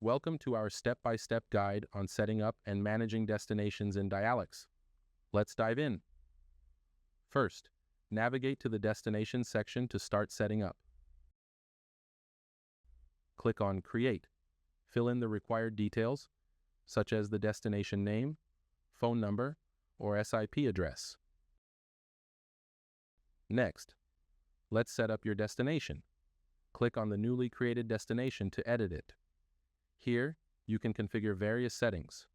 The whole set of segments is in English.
Welcome to our step-by-step guide on setting up and managing destinations in Dialics. Let's dive in. First, navigate to the Destination section to start setting up. Click on Create. Fill in the required details, such as the destination name, phone number, or SIP address. Next, let's set up your destination. Click on the newly created destination to edit it. Here, you can configure various settings.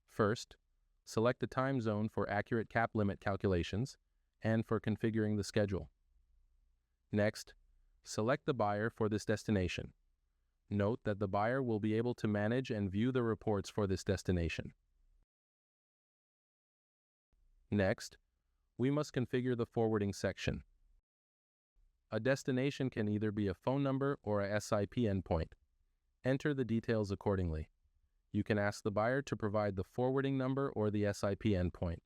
First, select the time zone for accurate cap limit calculations and for configuring the schedule. Next, select the buyer for this destination. Note that the buyer will be able to manage and view the reports for this destination. Next, we must configure the forwarding section. A destination can either be a phone number or a SIP endpoint. Enter the details accordingly. You can ask the buyer to provide the forwarding number or the SIP endpoint.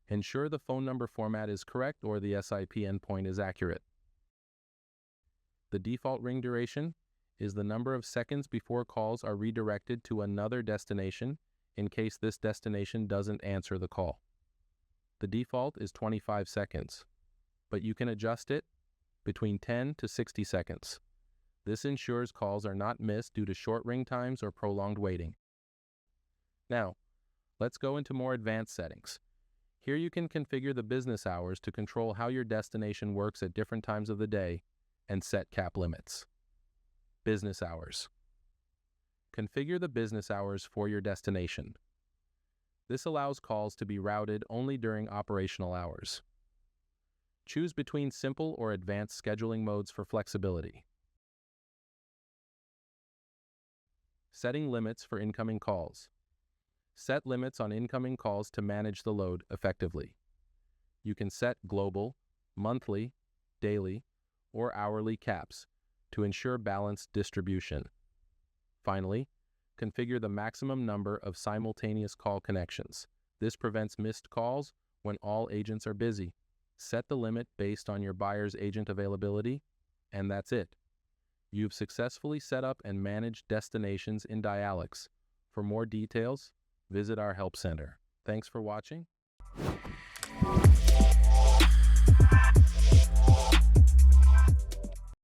Ensure the phone number format is correct or the SIP endpoint is accurate. The default ring duration is the number of seconds before calls are redirected to another destination in case this destination doesn't answer the call. The default is 25 seconds, but you can adjust it between 10 to 60 seconds. This ensures calls are not missed due to short ring times or prolonged waiting. Now, let's go into more advanced settings. Here you can configure the business hours to control how your destination works at different times of the day and set cap limits. Business hours. Configure the business hours for your destination. This allows calls to be routed only during operational hours. Choose between simple or advanced scheduling modes for flexibility. Setting limits for incoming calls. Set limits on incoming calls to manage the load effectively. You can set global, monthly, daily, or hourly caps to ensure balanced distribution. Finally, configure the maximum number of simultaneous call connections. This prevents missed calls when all agents are busy. Set the limit based on your buyer's agent availability, and that's it. You've successfully set up and managed destinations in Dialics. For more details, visit our help center. Thanks for watching.